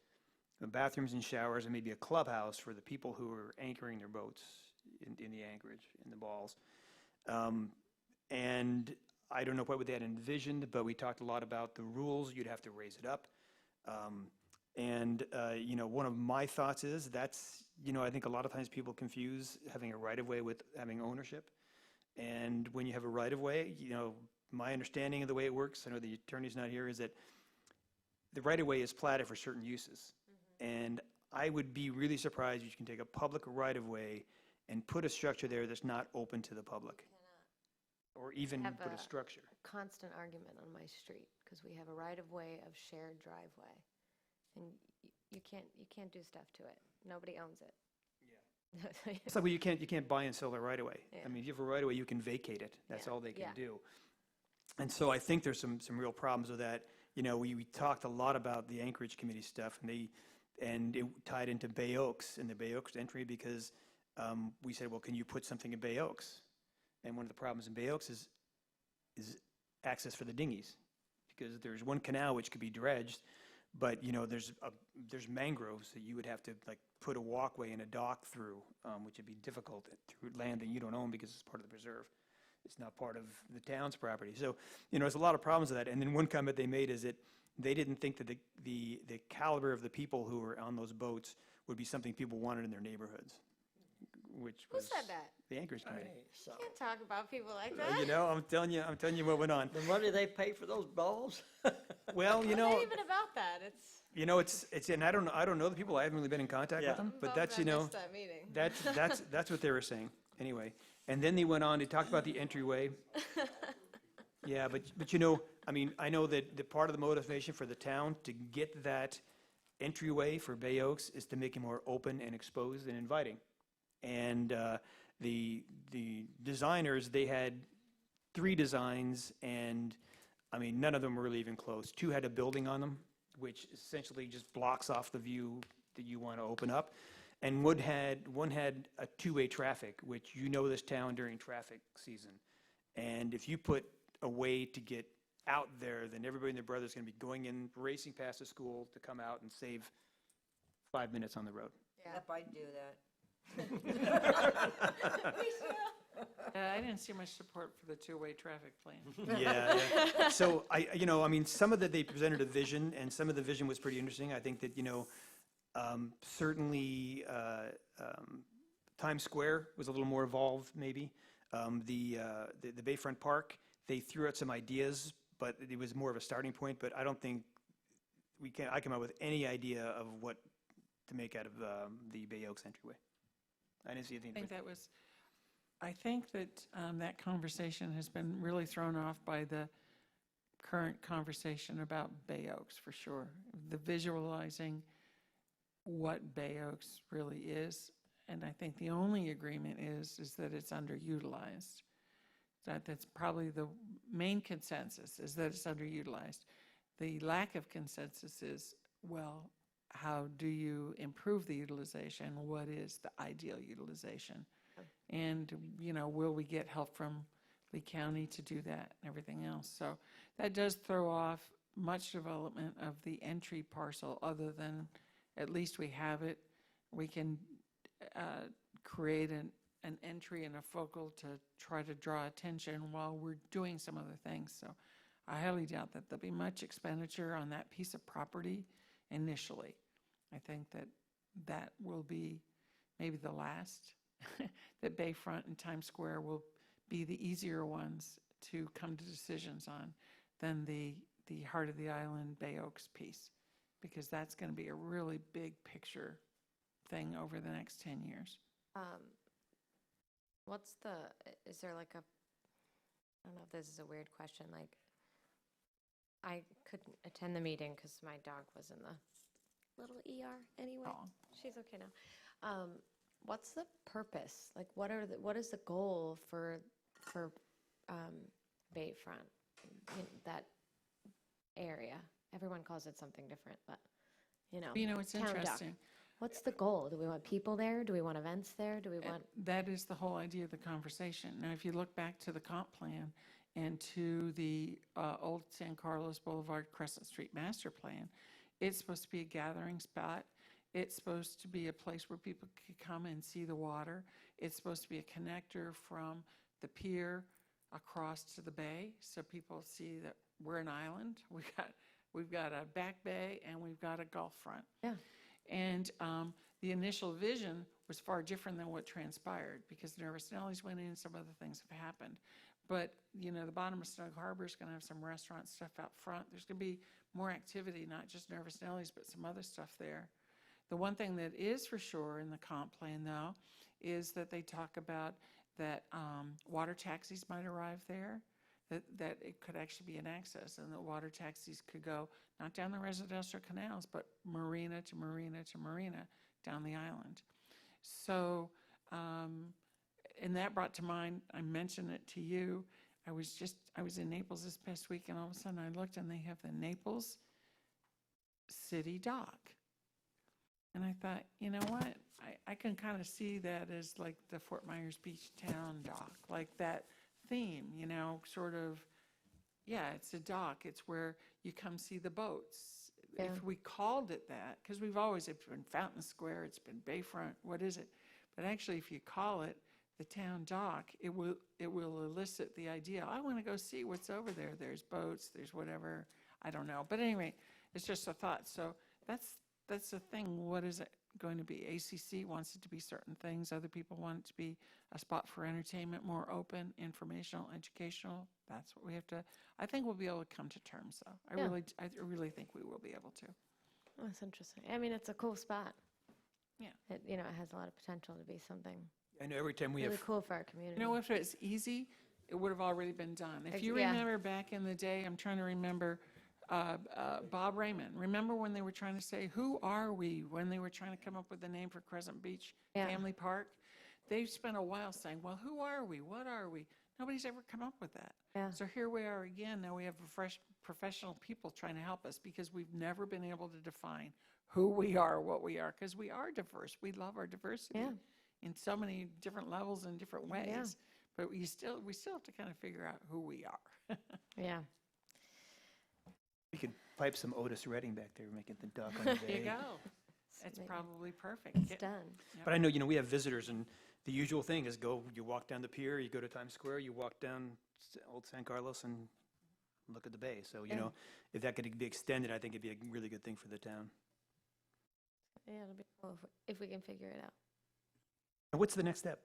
bathrooms and showers and maybe a clubhouse for the people who are anchoring their boats in the anchorage, in the balls. And I don't know quite what they had envisioned, but we talked a lot about the rules. You'd have to raise it up. You know, one of my thoughts is that's, you know, I think a lot of times people confuse having a right-of-way with having ownership. And when you have a right-of-way, you know, my understanding of the way it works, I know the attorney's not here, is that the right-of-way is platted for certain uses. And I would be really surprised if you can take a public right-of-way and put a structure there that's not open to the public. Or even Have put a a- structure. Constant argument on my street, because we have a right-of-way of shared driveway. And you can't do stuff to it. Nobody owns it. Yeah. It's like, well, you can't buy and sell a right-of-way. Yeah. I mean, if you have a right-of-way, you can vacate it. That's Yeah. all they can Yeah. do. And so I think there's some real problems with that. You know, we talked a lot about the Anchorage Committee stuff, and it tied into Bay Oaks and the Bay Oaks entry, because we said, well, can you put something in Bay Oaks? And one of the problems in Bay Oaks is access for the dinghies, because there's one canal which could be dredged, but you know there's mangroves that you would have to like put a walkway and a dock through, which would be difficult through land that you don't own because it's part of the preserve. It's not part of the town's property. So you know there's a lot of problems with that. And then one comment they made is that they didn't think that the caliber of the people who were on those boats would be something people wanted in their neighborhoods, which Who was said that? the Anchorage Committee. So, Can't talk about people like You that. know, I'm telling you what went on. the money they pay for those balls? Well, you It know, ain't even about that. It's. and I don't know the people. I haven't really been in contact Yeah. with them, but bummed that's, I you know, missed that meeting. that's what they were saying. Anyway, and then they went on to talk about the entryway. Yeah, but you know, I mean, I know that the part of the motivation for the town to get that entryway for Bay Oaks is to make it more open and exposed and inviting. And the designers, they had 3 designs, and I mean, none of them were really even close. 2 had a building on them, which essentially just blocks off the view that you want to open up. And one had a 2-way traffic, which you know this town during traffic season. And if you put a way to get out there, then everybody and their brother's going to be going in, racing past the school to come out and save 5 minutes on the road. Yeah. Yep, I'd do that. I didn't see much support for the two-way traffic plan. Yeah. So you know, I mean, some of that they presented a vision, and some of the vision was pretty interesting. I think that, you know, certainly Times Square was a little more evolved, maybe. The Bayfront Park, they threw out some ideas, but it was more of a starting point. But I don't think I come up with any idea of what to make out of the Bay Oaks entryway. I didn't see anything. I think that that conversation has been really thrown off by the current conversation about Bay Oaks, for sure. The visualizing what Bay Oaks really is, and I think the only agreement is that it's underutilized. That's probably the main consensus, is that it's underutilized. The lack of consensus is, well, how do you improve the utilization? What is the ideal utilization? And, you know, will we get help from Lee County to do that and everything else? So that does throw off much development of the entry parcel, other than at least we have it. We can create an entry and a focal to try to draw attention while we're doing some other things. So I highly doubt that there'll be much expenditure on that piece of property initially. I think that will be maybe the last, that Bayfront and Times Square will be the easier ones to come to decisions on than the heart of the island Bay Oaks piece, because that's going to be a really big picture thing over the next 10 years. What's the, is there like a, I don't know if this is a weird question, like, I couldn't attend the meeting because my dog was in the little ER anyway. Oh. She's okay now. What's the purpose? Like, what is the goal for Bayfront, that area? Everyone calls it something different, but, It's Town dock. interesting. What's the goal? Do we want people there? Do we want events there? Do we want? That is the whole idea of the conversation. Now, if you look back to the comp plan and to the old San Carlos Boulevard Crescent Street Master Plan, it's supposed to be a gathering spot. It's supposed to be a place where people could come and see the water. It's supposed to be a connector from the pier across to the bay, so people see that we're an island. We've got a back bay and we've got a gulf front. Yeah. And the initial vision was far different than what transpired because Nervous Nellies went in and some other things have happened. But, the bottom of Snug Harbor is going to have some restaurant stuff out front. There's going to be more activity, not just Nervous Nellies, but some other stuff there. The one thing that is for sure in the comp plan, though, is that they talk about that water taxis might arrive there, that it could actually be an access, and that water taxis could go not down the residential canals, but marina to marina to marina down the island. So, and that brought to mind, I mentioned it to you, I was in Naples this past week, and all of a sudden I looked and they have the Naples City Dock. And I thought, you know what? I can kind of see that as like the Fort Myers Beach Town dock, like that theme, sort of, yeah, it's a dock. It's where you come see the boats. Yeah. If we called it that, because it's been Fountain Square, it's been Bayfront, what is it? But actually, if you call it the town dock, it will elicit the idea, I want to go see what's over there. There's boats, there's whatever, I don't know. But anyway, it's just a thought. So that's the thing. What is it going to be? ACC wants it to be certain things. Other people want it to be a spot for entertainment, more open, informational, educational. That's what we have to, I think we'll be able to come to terms, though. I really think we will be able to. Oh, that's interesting. I mean, it's a cool spot. Yeah. It, it has a lot of potential to be something I know every time we really have, cool for our community. If it's easy, it would have already been done. If you Yeah. remember back in the day, I'm trying to remember, Bob Raymond. Remember when they were trying to say, who are we? When they were trying to come up with the name for Crescent Beach Yeah. Family Park? They spent a while saying, well, who are we? What are we? Nobody's ever come up with that. Yeah. So here we are again. Now we have fresh professional people trying to help us because we've never been able to define who we are, what we are, because we are diverse. We love our diversity Yeah. in so many different levels and different ways. Yeah. But we still have to kind of figure out who we are. Yeah. we could pipe some Otis Redding back there, making the dock on the There you bay. go. That's Maybe. probably perfect. It's Yeah. done. But I know, we have visitors, and the usual thing is you walk down the pier, you go to Times Square, you walk down Old San Carlos and look at the bay. So, if that could be extended, I think it'd be a really good thing for the town. Yeah, it'll be cool if we can figure it out. And what's the next step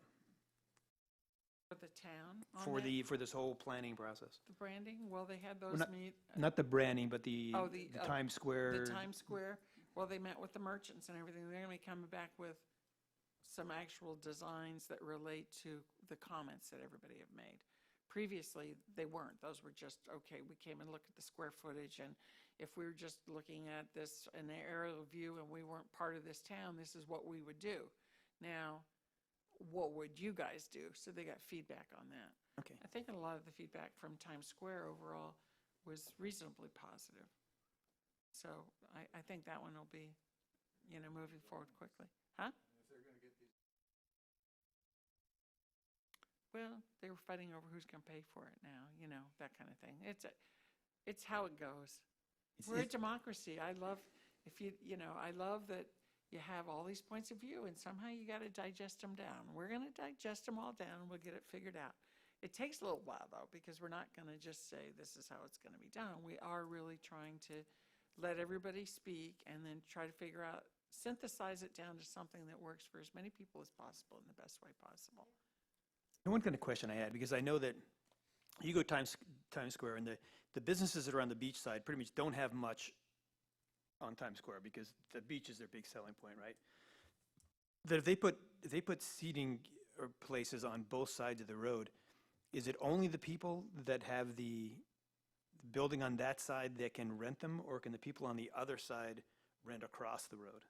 For the town on for that, for this whole planning process? the branding, well, they had those meet. Not the branding, but the the Times Square. The Times Square, well, they met with the merchants and everything. They're going to be coming back with some actual designs that relate to the comments that everybody have made. Previously, they weren't. Those were just, okay, we came and looked at the square footage, and if we were just looking at this in an aerial view and we weren't part of this town, this is what we would do. Now, what would you guys do? So they got feedback on that. Okay. I think a lot of the feedback from Times Square overall was reasonably positive. So I think that one will be, moving forward quickly. Huh? Well, they were fighting over who's going to pay for it now, that kind of thing. It's how it goes. We're a democracy. I love I love that you have all these points of view, and somehow you got to digest them down. We're going to digest them all down, and we'll get it figured out. It takes a little while, though, because we're not going to just say this is how it's going to be done. We are really trying to let everybody speak and then try to figure out, synthesize it down to something that works for as many people as possible in the best way possible. One kind of question I had, because I know that you go Times Square, and the businesses that are on the beach side pretty much don't have much on Times Square because the beach is their big selling point, right? that if they put seating or places on both sides of the road, is it only the people that have the building on that side that can rent them, or can the people on the other side rent across the road?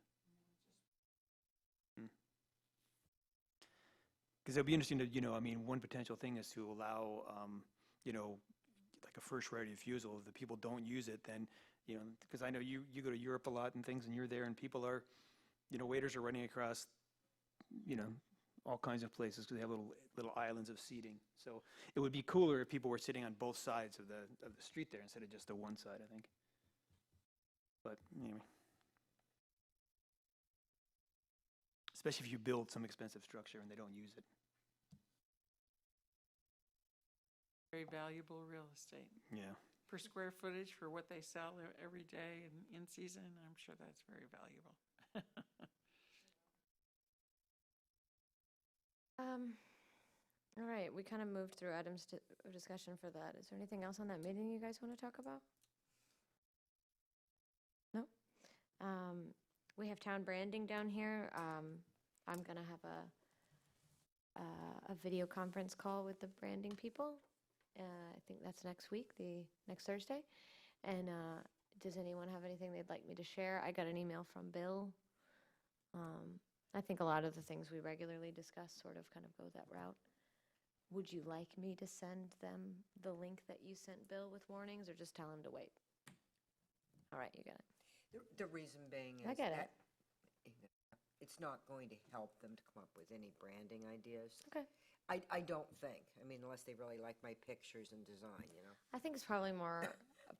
Because it'd be interesting to, I mean, one potential thing is to allow, like a first right of refusal. If the people don't use it, then, because I know you go to Europe a lot and things, and you're there, and people are, waiters are running across, all kinds of places because they have little islands of seating. So it would be cooler if people were sitting on both sides of the street there instead of just the one side, I think. But anyway. Especially if you build some expensive structure and they don't use it. Very valuable real estate. Yeah. Per square footage for what they sell every day and in season, I'm sure that's very valuable. All right, we kind of moved through items of discussion for that. Is there anything else on that meeting you guys want to talk about? No? We have town branding down here. I'm going to have a video conference call with the branding people. I think that's next week, next Thursday. And does anyone have anything they'd like me to share? I got an email from Bill. I think a lot of the things we regularly discuss sort of kind of go that route. Would you like me to send them the link that you sent Bill with warnings, or just tell him to wait? All right, you got it. The reason being is I get that it's not going to help them to come up with any branding ideas. Okay. I don't think. I mean, unless they really like my pictures and design, I think it's probably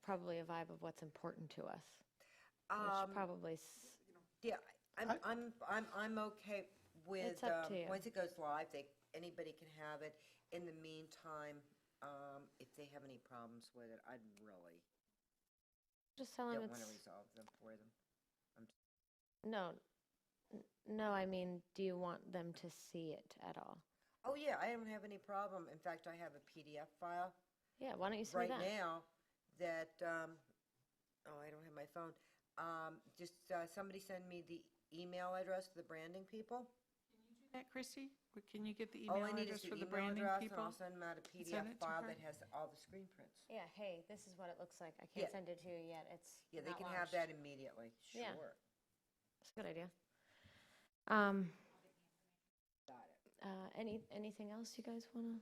probably a vibe of what's important to us. Which probably, Yeah, I'm okay with, It's up to you. once it goes live, anybody can have it. In the meantime, if they have any problems with it, I'd really just tell him don't want to it's, resolve them for them. no, I mean, do you want them to see it at all? Oh, yeah, I don't have any problem. In fact, I have a PDF file Yeah, why don't you send me right that? now that, I don't have my phone. Just somebody send me the email address to the branding people. That, Christie? Can you get the All email I need is address the for the email branding address, and people? I'll send them out a Send PDF it to file her? that has all the screen prints. Yeah, hey, this is what it looks like. I Yeah. can't send it to you yet. It's Yeah, they not can have launched. that immediately. Yeah. Sure. It's a good idea. Got it. Anything else you guys want to?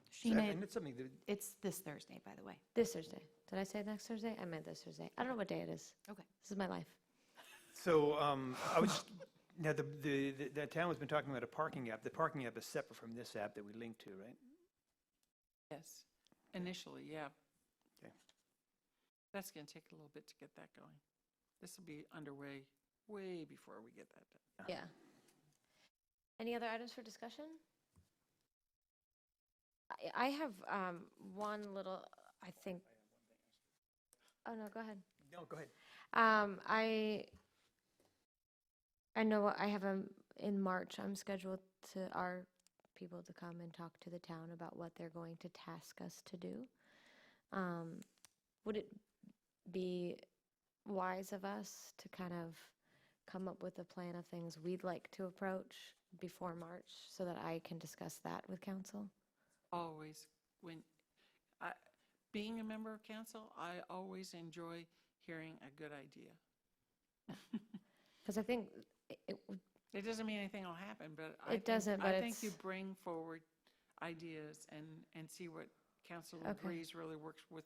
Sheena, And it's something that, it's this Thursday, by the way. This Thursday. Did I say next Thursday? I meant this Thursday. I don't know what day it is. Okay. This is my life. so I was, now the town has been talking about a parking app. The parking app is separate from this app that we link to, right? Yes, initially, yeah. Okay. That's going to take a little bit to get that going. This will be underway way before we get that done. Yeah. Any other items for discussion? I have one little, I think. Oh, no, go ahead. No, go ahead. I know I have in March, I'm scheduled our people to come and talk to the town about what they're going to task us to do. Would it be wise of us to kind of come up with a plan of things we'd like to approach before March so that I can discuss that with council? Always, being a member of council, I always enjoy hearing a good idea. Because I think It doesn't mean anything will happen, but It doesn't, but I think you it's- bring forward ideas and see what council Okay. agrees really works with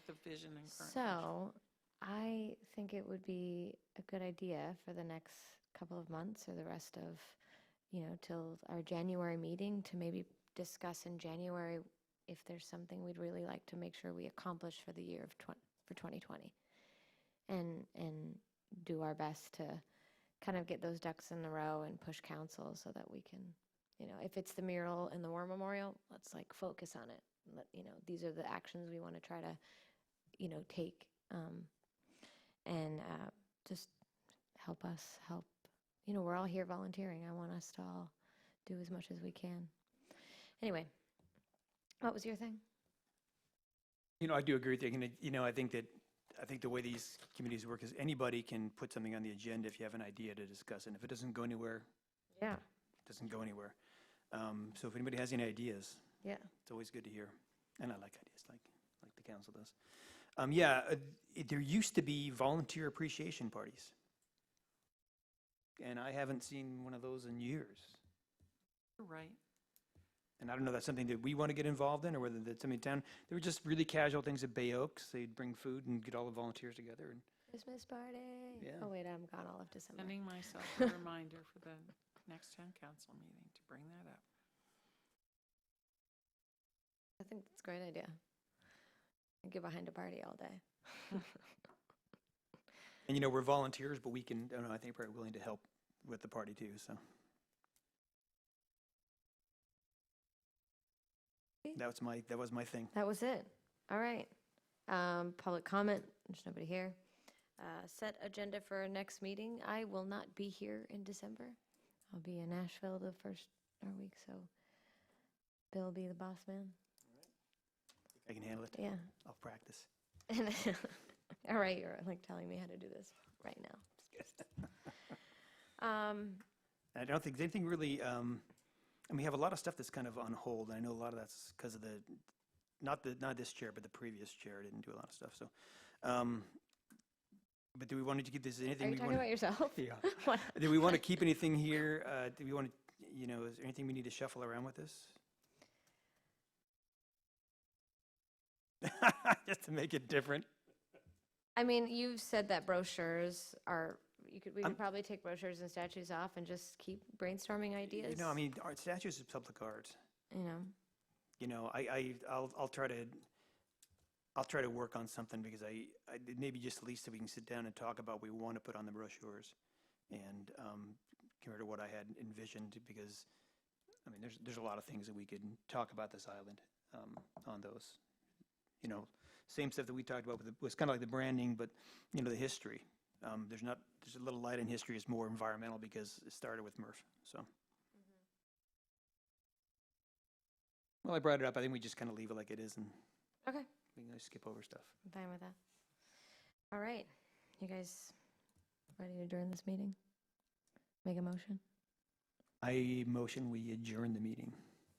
the vision and current. vision. So, I think it would be a good idea for the next couple of months or the rest of, till our January meeting to maybe discuss in January if there's something we'd really like to make sure we accomplish for the year of for 2020. And do our best to kind of get those ducks in a row and push council so that we can, if it's the mural and the war memorial, let's focus on it. These are the actions we want to try to, take, and just help us help. We're all here volunteering. I want us to all do as much as we can. Anyway, what was your thing? I do agree with you. And, I think that I think the way these committees work is anybody can put something on the agenda if you have an idea to discuss, and if it doesn't go anywhere, Yeah, it doesn't go anywhere. So if anybody has any ideas, yeah. it's always good to hear, and I like ideas like the council does. Yeah, there used to be volunteer appreciation parties, and I haven't seen one of those in years. You're right. And I don't know if that's something that we want to get involved in, or whether that's something in town. They were just really casual things at Bay Oaks. They'd bring food and get all the volunteers together. And Christmas party. Yeah. Oh, wait, I'm gone all of December. Sending myself a reminder for the next town council meeting to bring that up. I think that's a great idea. I get behind a party all day. And we're volunteers, but we can, I don't know, I think we're willing to help with the party too, so. That was my thing. That was it. All right. Public comment, there's nobody here. Set agenda for our next meeting. I will not be here in December. I'll be in Nashville the first week, so Bill will be the boss man. I can handle it. Yeah. I'll practice. All right, you're like telling me how to do this right now. I don't think there's anything really, and we have a lot of stuff that's kind of on hold, and I know a lot of that's because of not this chair, but the previous chair didn't do a lot of stuff, so. But do we want to keep this, anything Are you we talking want? about yourself? Yeah. What? Do we want to keep anything here? Do we want to, is there anything we need to shuffle around with this? Just to make it different. I mean, you've said that brochures are, we could probably take brochures and statues off and just keep brainstorming ideas. I mean, art statues is public art. I'll try to work on something because I maybe just at least so we can sit down and talk about what we want to put on the brochures and compared to what I had envisioned, because I mean there's a lot of things that we could talk about this island on those. Same stuff that we talked about was kind of like the branding, but the history. There's a little light in history. It's more environmental because it started with Murph. So. Well, I brought it up. I think we just kind of leave it like it is, and Okay. we can skip over stuff. I'm fine with that. All right. You guys ready to adjourn this meeting? Make a motion? I motion we adjourn the meeting.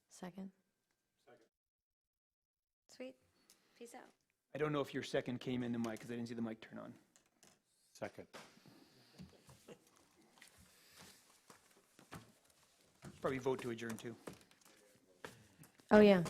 Second? Sweet. Peace out. I don't know if your second came in the mic because I didn't see the mic turn on. Second. Probably vote to adjourn too. Oh, yeah.